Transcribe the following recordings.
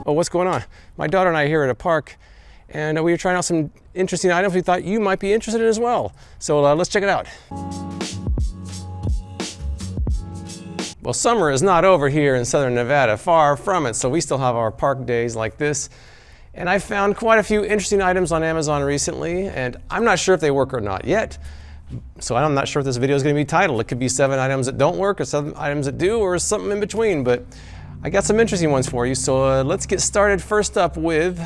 Oh, what's going on? My daughter and I are here at a park, and we were trying out some interesting items we thought you might be interested in as well. So let's check it out. Well, summer is not over here in southern Nevada, far from it, so we still have our park days like this. And I found quite a few interesting items on Amazon recently, and I'm not sure if they work or not yet. So I'm not sure if this video is going to be titled. It could be 7 items that don't work, or 7 items that do, or something in between, but I got some interesting ones for you. So let's get started first up with,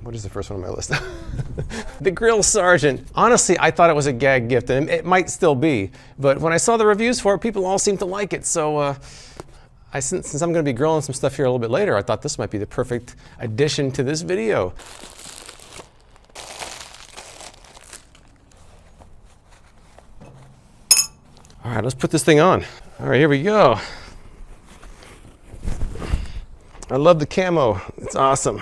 what is the first one on my list? The Grill Sergeant. Honestly, I thought it was a gag gift, and it might still be, but when I saw the reviews for it, people all seem to like it. So since I'm going to be grilling some stuff here a little bit later, I thought this might be the perfect addition to this video. All right, let's put this thing on. All right, here we go. I love the camo. It's awesome.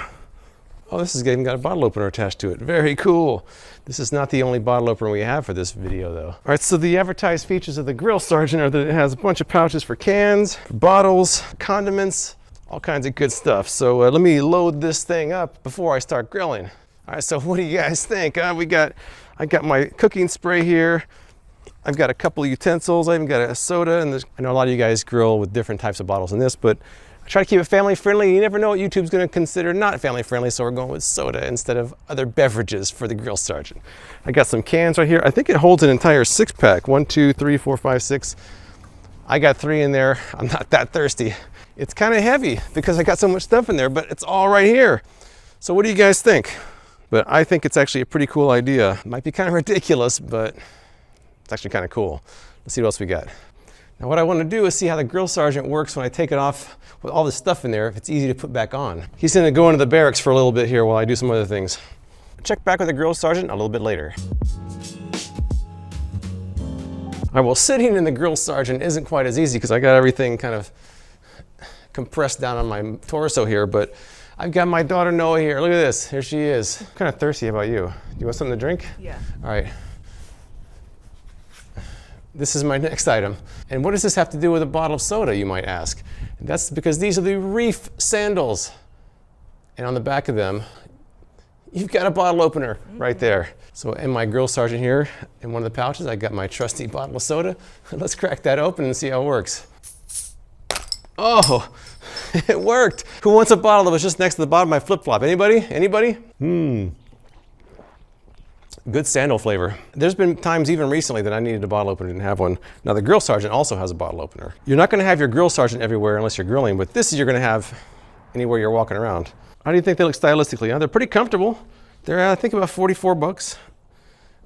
Oh, this has even got a bottle opener attached to it. Very cool. This is not the only bottle opener we have for this video, though. All right, so the advertised features of the Grill Sergeant are that it has a bunch of pouches for cans, for bottles, condiments, all kinds of good stuff. So let me load this thing up before I start grilling. All right, so what do you guys think? I got my cooking spray here. I've got a couple of utensils. I even got a soda, and I know a lot of you guys grill with different types of bottles in this, but I try to keep it family friendly. You never know what YouTube's going to consider not family friendly, so we're going with soda instead of other beverages for the Grill Sergeant. I got some cans right here. I think it holds an entire 6-pack. 1, 2, 3, 4, 5, 6. I got 3 in there. I'm not that thirsty. It's kind of heavy because I got so much stuff in there, but it's all right here. So what do you guys think? But I think it's actually a pretty cool idea. It might be kind of ridiculous, but it's actually kind of cool. Let's see what else we got. Now what I want to do is see how the Grill Sergeant works when I take it off with all this stuff in there, if it's easy to put back on. He's going to go into the barracks for a little bit here while I do some other things. Check back with the Grill Sergeant a little bit later. All right, well, sitting in the Grill Sergeant isn't quite as easy because I got everything kind of compressed down on my torso here, but I've got my daughter Noah here. Look at this. Here she is. I'm kind of thirsty. How about you? Do you want something to drink? Yeah. All right. This is my next item. And what does this have to do with a bottle of soda, you might ask? And that's because these are the Reef sandals. And on the back of them, you've got a bottle opener right there. So in my Grill Sergeant here, in one of the pouches, I got my trusty bottle of soda. Let's crack that open and see how it works. Oh, it worked. Who wants a bottle that was just next to the bottom of my flip-flop? Anybody? Anybody? Good sandal flavor. There's been times even recently that I needed a bottle opener and didn't have one. Now the Grill Sergeant also has a bottle opener. You're not going to have your Grill Sergeant everywhere unless you're grilling, but this is you're going to have anywhere you're walking around. How do you think they look stylistically? They're pretty comfortable. They're I think about 44 bucks.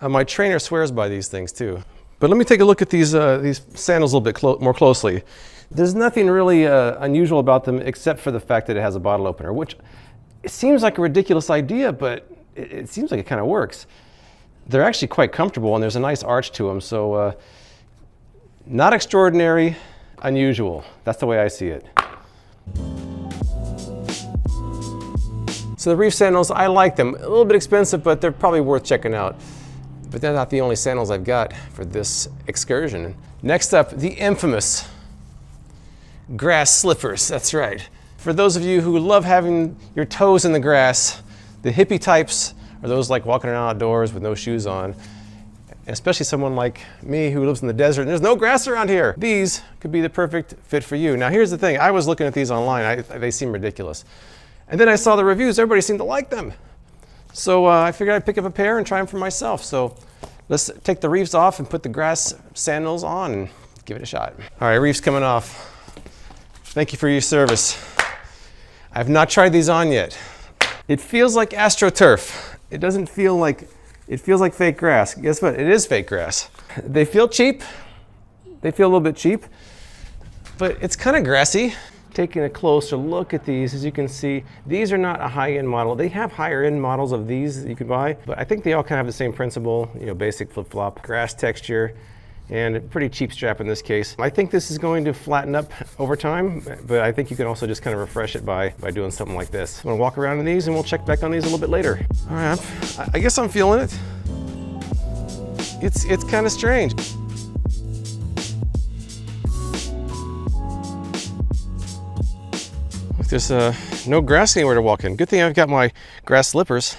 My trainer swears by these things too. But let me take a look at these sandals a little bit more closely. There's nothing really unusual about them except for the fact that it has a bottle opener, which it seems like a ridiculous idea, but it seems like it kind of works. They're actually quite comfortable, and there's a nice arch to them, so not extraordinary, unusual. That's the way I see it. So the Reef sandals, I like them. A little bit expensive, but they're probably worth checking out. But they're not the only sandals I've got for this excursion. Next up, the infamous grass slippers. That's right. For those of you who love having your toes in the grass, the hippie types, or those like walking around outdoors with no shoes on, and especially someone like me who lives in the desert and there's no grass around here. These could be the perfect fit for you. Now here's the thing, I was looking at these online, they seem ridiculous. And then I saw the reviews, everybody seemed to like them. So I figured I'd pick up a pair and try them for myself. So let's take the Reefs off and put the grass sandals on and give it a shot. All right, Reefs coming off. Thank you for your service. I've not tried these on yet. It feels like AstroTurf. It doesn't feel like, it feels like fake grass. Guess what? It is fake grass. They feel cheap. They feel a little bit cheap, but it's kind of grassy. Taking a closer look at these, as you can see, these are not a high-end model. They have higher-end models of these that you can buy, but I think they all kind of have the same principle, you know, basic flip-flop, grass texture, and a pretty cheap strap in this case. I think this is going to flatten up over time, but I think you can also just kind of refresh it by doing something like this. I'm gonna walk around in these and we'll check back on these a little bit later. All right, I guess I'm feeling it. It's kind of strange. there's no grass anywhere to walk in. Good thing I've got my grass slippers.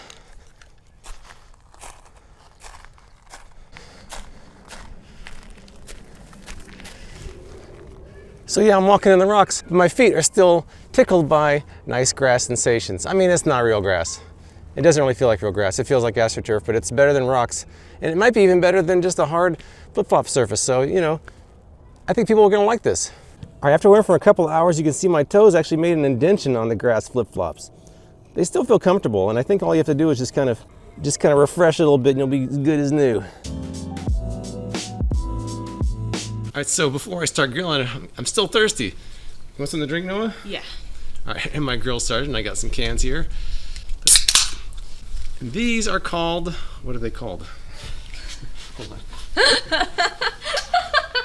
So yeah, I'm walking in the rocks, but my feet are still tickled by nice grass sensations. I mean, it's not real grass. It doesn't really feel like real grass. It feels like AstroTurf, but it's better than rocks. And it might be even better than just a hard flip-flop surface. So, you know, I think people are gonna like this. All right, after wearing for a couple of hours, you can see my toes actually made an indentation on the grass flip-flops. They still feel comfortable, and I think all you have to do is just kind of refresh a little bit and you'll be as good as new. All right, so before I start grilling, I'm still thirsty. You want something to drink, Noah? Yeah. All right, and my grill started, and I got some cans here. And these are called, what are they called? Hold on.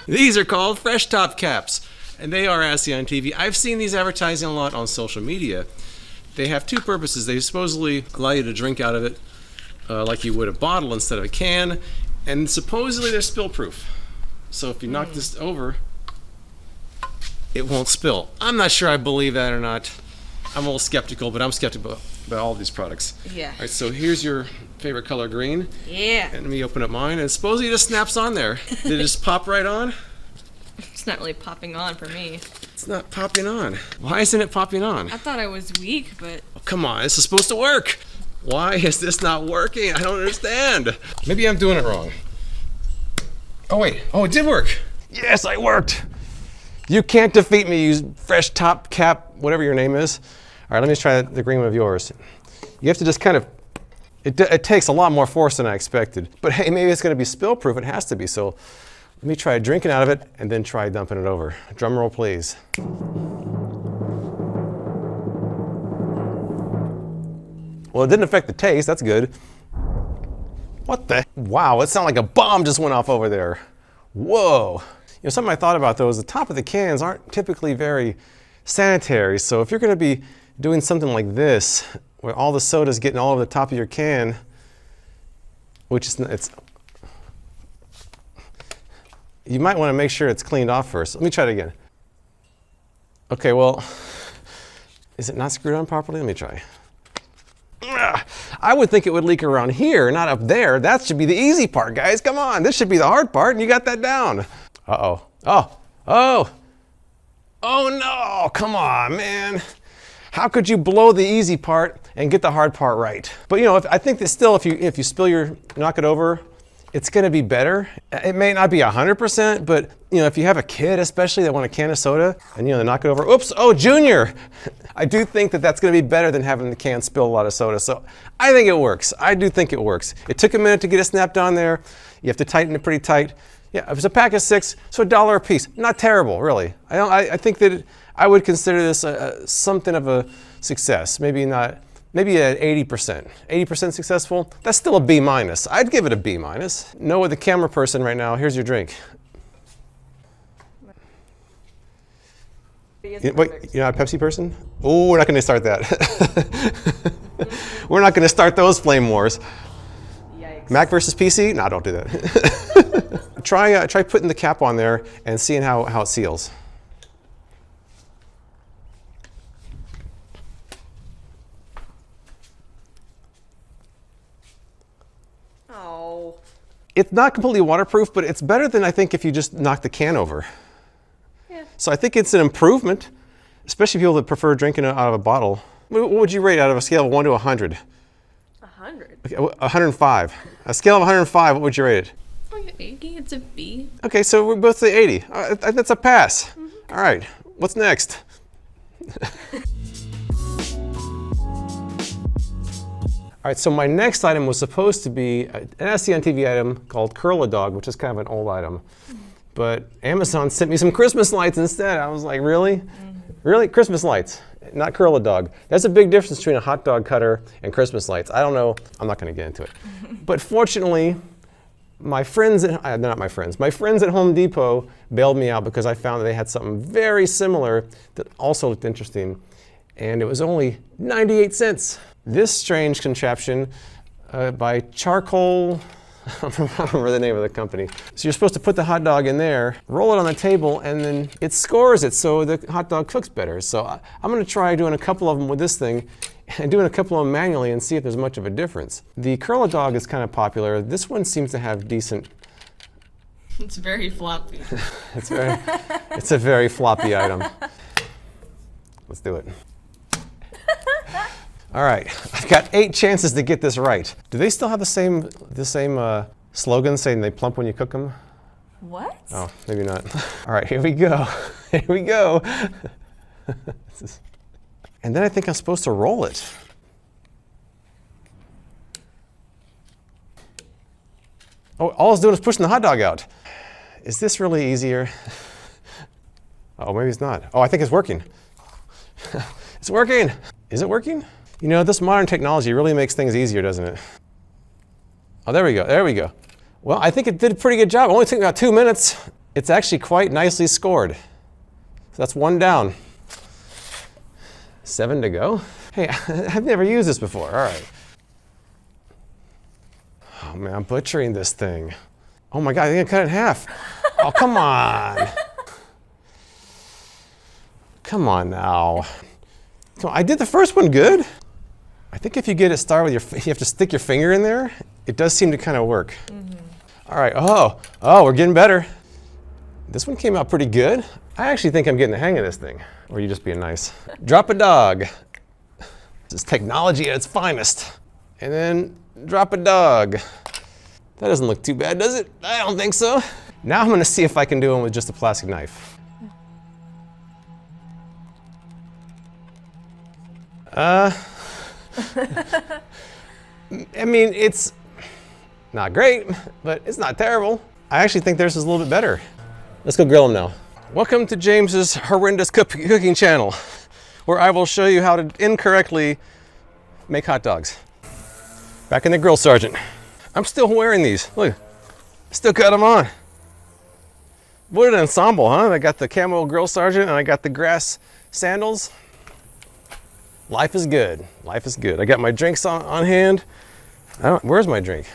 These are called Freshtop Caps, and they are as seen on TV. I've seen these advertising a lot on social media. They have two purposes. They supposedly allow you to drink out of it like you would a bottle instead of a can, and supposedly they're spill-proof. So if you knock this over, it won't spill. I'm not sure I believe that or not. I'm a little skeptical, but I'm skeptical about all these products. Yeah. All right, so here's your favorite color, green. Yeah. And let me open up mine, and supposedly it just snaps on there. Did it just pop right on? It's not really popping on for me. It's not popping on. Why isn't it popping on? I thought I was weak, but... Oh, come on, this is supposed to work. Why is this not working? I don't understand. Maybe I'm doing it wrong. Oh wait, oh it did work. Yes, I worked. You can't defeat me, you Freshtop Cap, whatever your name is. All right, let me try the green one of yours. You have to just kind of, it takes a lot more force than I expected. But hey, maybe it's gonna be spill proof, it has to be. So let me try drinking out of it and then try dumping it over. Drum roll, please. Well, it didn't affect the taste, that's good. What the? Wow, it sounded like a bomb just went off over there. Whoa. You know, something I thought about though is the top of the cans aren't typically very sanitary. So if you're gonna be doing something like this, where all the soda's getting all over the top of your can, which is, you might wanna make sure it's cleaned off first. Let me try it again. Okay, well, is it not screwed on properly? Let me try. I would think it would leak around here, not up there. That should be the easy part, guys. Come on, this should be the hard part, and you got that down. Uh-oh. Oh no, come on, man. How could you blow the easy part and get the hard part right? But you know, I think that still, if you spill knock it over, it's gonna be better. It may not be 100%, but you know, if you have a kid especially that want a can of soda and you know, they knock it over, oops, oh, Junior. I do think that that's gonna be better than having the can spill a lot of soda. So I think it works. I do think it works. It took a minute to get it snapped on there. You have to tighten it pretty tight. Yeah, it was a pack of 6, so $1 a piece. Not terrible, really. I think that I would consider this something of a success. Maybe at 80%. 80% successful, that's still a B-. I'd give it a B-. Noah, the camera person right now, here's your drink. Wait, you're not a Pepsi person? Oh, we're not gonna start that. We're not gonna start those flame wars. Yikes. Mac versus PC? No, don't do that. Try putting the cap on there and seeing how it seals. Oh. It's not completely waterproof, but it's better than I think if you just knock the can over. Yeah. So I think it's an improvement, especially people that prefer drinking out of a bottle. What would you rate out of a scale of 1 to 100? 100? Okay, 105. A scale of 105, what would you rate it? Like 80, it's a B. Okay, so we're both say 80. That's a pass. Mm-hmm. All right, what's next? All right, so my next item was supposed to be an SCN TV item called Curl-A-Dog, which is kind of an old item. But Amazon sent me some Christmas lights instead. I was like, really? Mm-hmm. Really? Christmas lights, not Curl-A-Dog. There's a big difference between a hot dog cutter and Christmas lights. I don't know. I'm not going to get into it. But fortunately, my friends at Home Depot bailed me out because I found that they had something very similar that also looked interesting. And it was only 98 cents. This strange contraption by Charcoal, I don't remember the name of the company. So you're supposed to put the hot dog in there, roll it on the table, and then it scores it so the hot dog cooks better. So I'm gonna try doing a couple of them with this thing and doing a couple of them manually and see if there's much of a difference. The curler dog is kind of popular. This one seems to have decent. It's very floppy. It's a very floppy item. Let's do it. All right, I've got 8 chances to get this right. Do they still have the same slogan saying they plump when you cook them? What? Oh, maybe not. All right, here we go. Here we go. And then I think I'm supposed to roll it. Oh, all I was doing is pushing the hot dog out. Is this really easier? Oh, maybe it's not. Oh, I think it's working. It's working. Is it working? You know, this modern technology really makes things easier, doesn't it? Oh, there we go. There we go. Well, I think it did a pretty good job. It only took about 2 minutes. It's actually quite nicely scored. So that's 1 down. 7 to go. Hey, I've never used this before. All right. Oh, man, I'm butchering this thing. Oh, my God, I think I cut it in half. Oh, come on. Come on now. Come on, I did the first one good. I think if you get it started with you have to stick your finger in there. It does seem to kind of work. Mm-hmm. All right, oh, we're getting better. This one came out pretty good. I actually think I'm getting the hang of this thing. Or are you just being nice? Drop a dog. This is technology at its finest. And then drop a dog. That doesn't look too bad, does it? I don't think so. Now I'm gonna see if I can do them with just a plastic knife. I mean, it's not great, but it's not terrible. I actually think theirs is a little bit better. Let's go grill them now. Welcome to James's horrendous cooking channel, where I will show you how to incorrectly make hot dogs. Back in the grill sergeant. I'm still wearing these. Look, still got them on. What an ensemble, huh? I got the camo grill sergeant and I got the grass sandals. Life is good. Life is good. I got my drinks on hand. Where's my drink?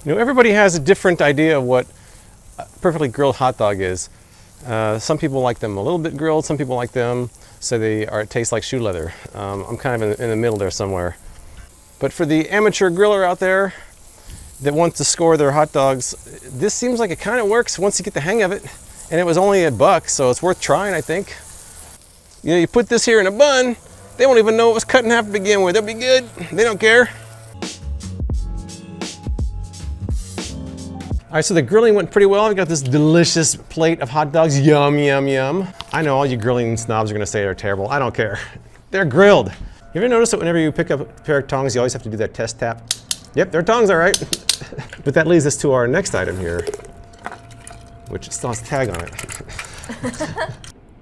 You know, everybody has a different idea of what a perfectly grilled hot dog is. Some people like them a little bit grilled. Some people like them so it tastes like shoe leather. I'm kind of in the middle there somewhere. But for the amateur griller out there that wants to score their hot dogs, this seems like it kind of works once you get the hang of it. And it was only $1, so it's worth trying, I think. You know, you put this here in a bun, they won't even know it was cut in half to begin with. They'll be good. They don't care. All right, so the grilling went pretty well. I've got this delicious plate of hot dogs. Yum, yum, yum. I know all you grilling snobs are gonna say they're terrible. I don't care. They're grilled. You ever notice that whenever you pick up a pair of tongs, you always have to do that test tap? Yep, they're tongs, all right. But that leads us to our next item here, which still has a tag on it.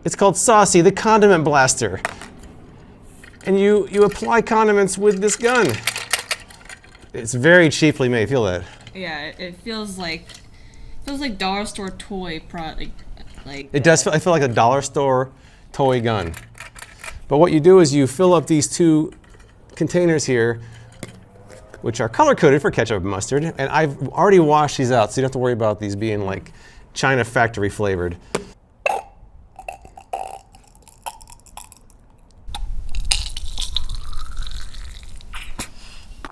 It's called Saucy, the Condiment Blaster. And you apply condiments with this gun. It's very cheaply made, feel that? Yeah, it feels like dollar store toy product. It does feel, I feel like a dollar store toy gun. But what you do is you fill up these 2 containers here, which are color coded for ketchup and mustard. And I've already washed these out, so you don't have to worry about these being like China factory flavored.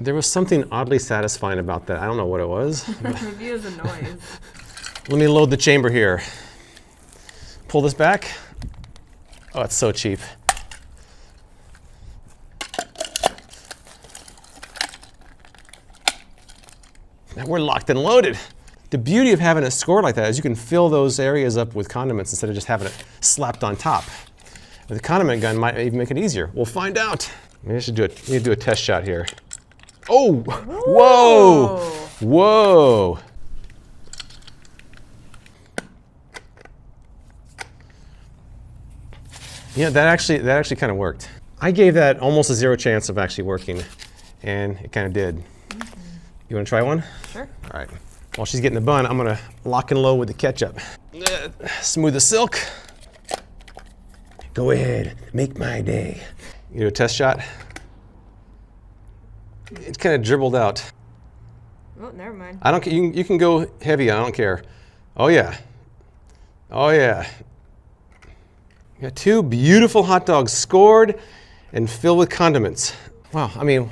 There was something oddly satisfying about that. I don't know what it was. Maybe it was a noise. Let me load the chamber here. Pull this back. Oh, it's so cheap. Now we're locked and loaded. The beauty of having it scored like that is you can fill those areas up with condiments instead of just having it slapped on top. The condiment gun might even make it easier. We'll find out. Maybe I should need to do a test shot here. Oh, whoa, whoa. Yeah, that actually kind of worked. I gave that almost a 0 chance of actually working, and it kind of did. Mm-hmm. You want to try one? Sure. All right. While she's getting the bun, I'm gonna lock and load with the ketchup. Smooth as silk. Go ahead, make my day. You do a test shot? It kind of dribbled out. Oh, never mind. I don't care. You can go heavy. I don't care. Oh yeah. Oh yeah. We got 2 beautiful hot dogs scored and filled with condiments. Wow. I mean,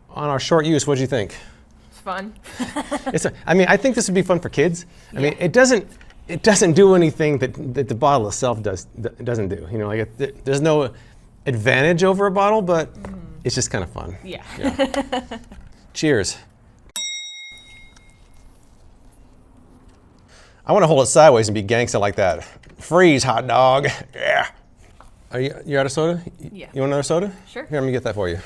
on our short use, what do you think? It's fun. I think this would be fun for kids. I mean, it doesn't do anything that the bottle itself doesn't do. You know, like there's no advantage over a bottle, but it's just kind of fun. Yeah. Cheers. I want to hold it sideways and be gangsta like that. Freeze, hot dog. Yeah. You out of soda? Yeah. You want another soda? Sure. Here, let me get that for you.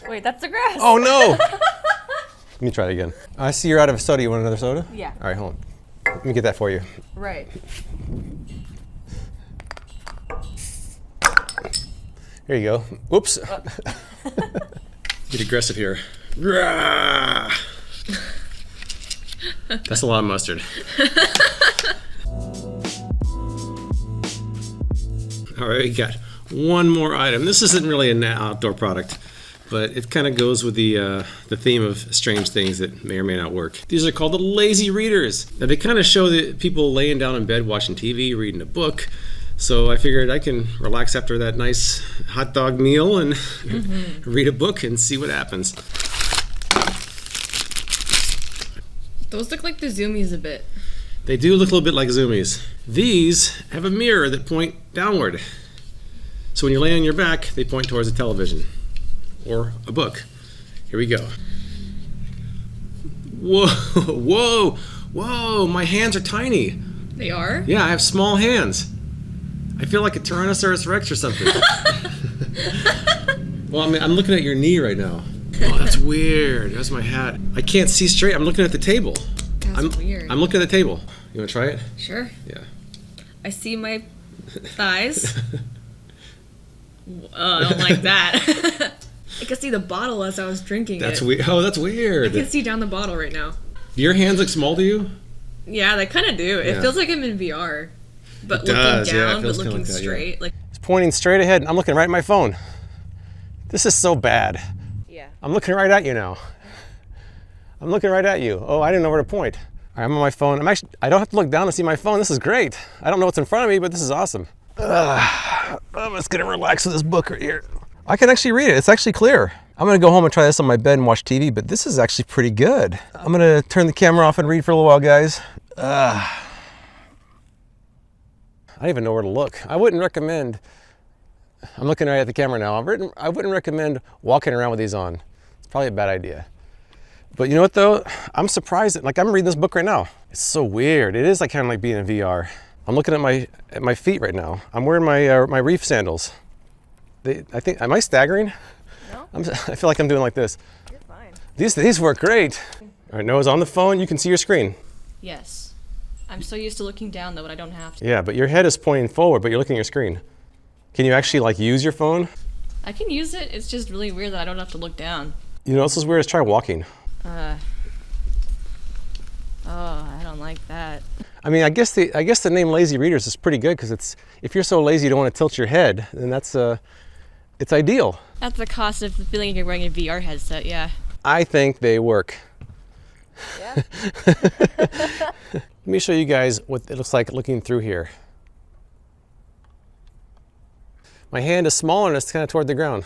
Wait, that's the grass. Oh no! Let me try it again. I see you're out of soda. You want another soda? Yeah. All right, hold on. Let me get that for you. Right. Here you go. Whoops. Get aggressive here. That's a lot of mustard. All right, we got one more item. This isn't really an outdoor product, but it kind of goes with the theme of strange things that may or may not work. These are called the lazy readers. Now they kind of show the people laying down in bed watching TV, reading a book. So I figured I can relax after that nice hot dog meal and read a book and see what happens. Those look like the zoomies a bit. They do look a little bit like zoomies. These have a mirror that point downward. So when you lay on your back, they point towards a television or a book. Here we go. Whoa, whoa, whoa, my hands are tiny. They are? Yeah, I have small hands. I feel like a Tyrannosaurus Rex or something. Well, I'm looking at your knee right now. Oh, that's weird. That's my hat. I can't see straight. I'm looking at the table. That's weird. I'm looking at the table. You want to try it? Sure. Yeah. I see my thighs. I don't like that. I can see the bottle as I was drinking That's it. weird. Oh, that's weird. I can see down the bottle right now. Do your hands look small to you? Yeah, they kind of do. It Yeah. feels like I'm in VR. But It does, looking yeah, it down, feels but kinda looking like that, yeah. straight. Like, It's pointing straight ahead. I'm looking right at my phone. This is so bad. yeah. I'm looking right at you now. I'm looking right at you. Oh, I didn't know where to point. All right, I'm on my phone. I don't have to look down to see my phone. This is great. I don't know what's in front of me, but this is awesome. I'm just gonna relax with this book right here. I can actually read it. It's actually clear. I'm gonna go home and try this on my bed and watch TV, but this is actually pretty good. I'm gonna turn the camera off and read for a little while, guys. I don't even know where to look. I wouldn't recommend, I'm looking right at the camera now. I wouldn't recommend walking around with these on. It's probably a bad idea. But you know what though? I'm surprised like I'm reading this book right now. It's so weird. It is like kind of like being in VR. I'm looking at my feet right now. I'm wearing my Reef sandals. Am I staggering? No. I feel like I'm doing like this. You're fine. These work great. All right, Noah's on the phone. You can see your screen. Yes. I'm so used to looking down though, but I don't have to. Yeah, but your head is pointing forward, but you're looking at your screen. Can you actually like use your phone? I can use it. It's just really weird that I don't have to look down. You know what's as weird is try walking. I don't like that. I mean, I guess the name Lazy Readers is pretty good because if you're so lazy you don't want to tilt your head, then it's ideal. That's the cost of feeling like you're wearing a VR headset, yeah. I think they work. Yeah. Let me show you guys what it looks like looking through here. My hand is smaller and it's kind of toward the ground.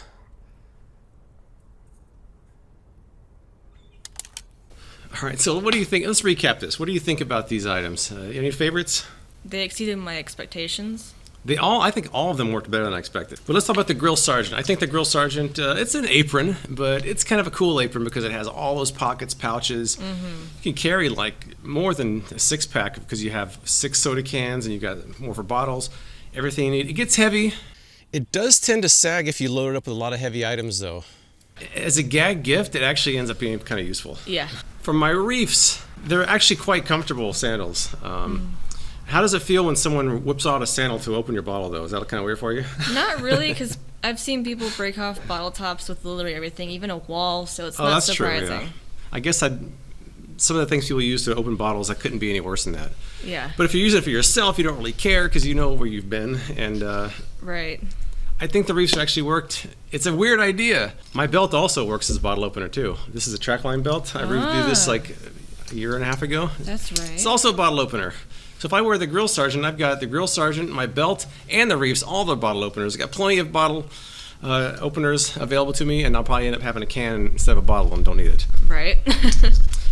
All right, so what do you think? Let's recap this. What do you think about these items? Any favorites? They exceeded my expectations. I think all of them worked better than I expected. But let's talk about the Grill Sergeant. I think the Grill Sergeant, it's an apron, but it's kind of a cool apron because it has all those pockets, pouches. Mm-hmm. You can carry like more than a 6-pack because you have 6 soda cans and you got more for bottles. Everything you need. It gets heavy. It does tend to sag if you load it up with a lot of heavy items though. As a gag gift, it actually ends up being kind of useful. Yeah. For my Reefs, they're actually quite comfortable sandals. How does it feel when someone whips out a sandal to open your bottle, though? Is that kind of weird for you? Not really, because I've seen people break off bottle tops with literally everything, even a wall, so it's not that's surprising. True, yeah. I guess some of the things people use to open bottles, that couldn't be any worse than that. Yeah. But if you use it for yourself, you don't really care because you know where you've been. And right. I think the Reefs actually worked. It's a weird idea. My belt also works as a bottle opener too. This is a trackline belt. I reviewed this like a year and a half ago. That's right. It's also a bottle opener. So if I wear the Grill Sergeant, I've got the Grill Sergeant, my belt, and the Reefs, all the bottle openers. I've got plenty of bottle openers available to me, and I'll probably end up having a can instead of a bottle and don't need it. Right.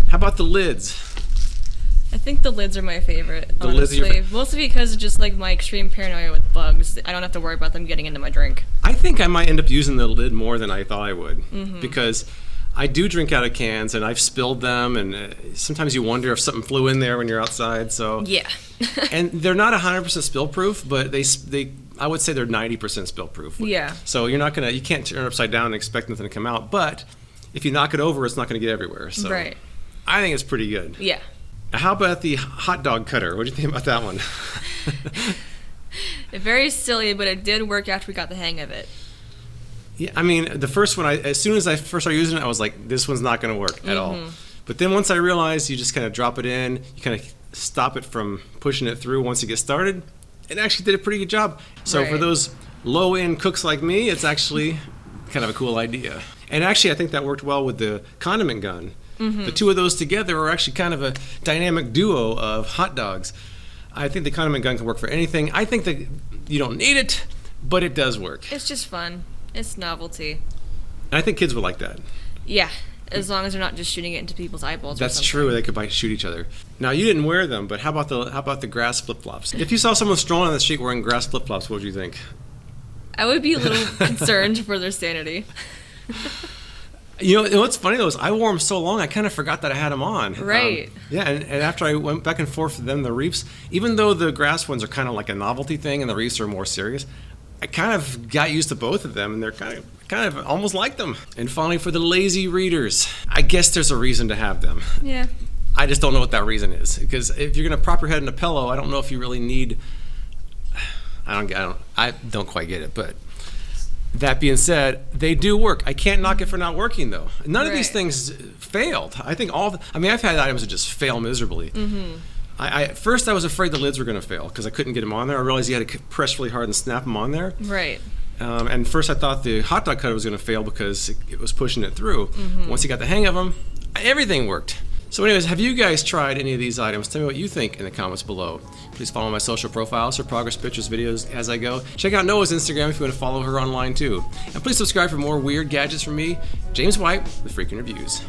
How about the lids? I think the lids are my favorite, The lids are honestly. Mostly because of just like my extreme paranoia with bugs. I don't have to worry about them getting into my drink. I think I might end up using the lid more than I thought I would, because I do drink out of cans and I've spilled them, and sometimes you wonder if something flew in there when you're outside. So Yeah. and they're not 100% spill proof, but they I would say they're 90% spill proof. Yeah. So you can't turn it upside down and expect nothing to come out, but if you knock it over, it's not going to get everywhere. So Right. I think it's pretty good. Yeah. How about the hot dog cutter? What do you think about that one? Very silly, but it did work after we got the hang of it. Yeah, I mean, the first one, as soon as I first started using it, I was like, this one's not going to work at all. But then once I realized you just kind of drop it in, you kind of stop it from pushing it through once you get started, it actually did a pretty good job. So for Right. those low-end cooks like me, it's actually kind of a cool idea. And actually, I think that worked well with the Condiment Gun. The two of those together are actually kind of a dynamic duo of hot dogs. I think the Condiment Gun can work for anything. I think that you don't need it, but it does work. It's just fun. It's novelty. And I think kids would like that. Yeah, as long as they're not just shooting it into people's eyeballs. That's or something. true. They could shoot each other. Now you didn't wear them, but how about the grass flip flops? If you saw someone strolling on the street wearing grass flip flops, what would you think? I would be a little concerned for their sanity. You know what's funny though is I wore them so long I kind of forgot that I had them on. Right. Yeah, and after I went back and forth with them, the Reefs, even though the grass ones are kind of like a novelty thing and the Reefs are more serious, I kind of got used to both of them, and they're kind of almost like them. And finally, for the lazy readers, I guess there's a reason to have them. Yeah. I just don't know what that reason is, because if you're gonna prop your head in a pillow, I don't know if you really need. I don't quite get it, but that being said, they do work. I can't knock it for not working though. None of these Right. things failed. I think I've had items that just fail miserably. At first I was afraid the lids were going to fail because I couldn't get them on there. I realized you had to press really hard and snap them on there. Right. And first I thought the hot dog cutter was going to fail because it was pushing it through. Once you got the hang of them, everything worked. So anyways, have you guys tried any of these items? Tell me what you think in the comments below. Please follow my social profiles for progress pictures, videos as I go. Check out Noah's Instagram if you want to follow her online too. And please subscribe for more weird gadgets from me, James White, with Freaking Reviews.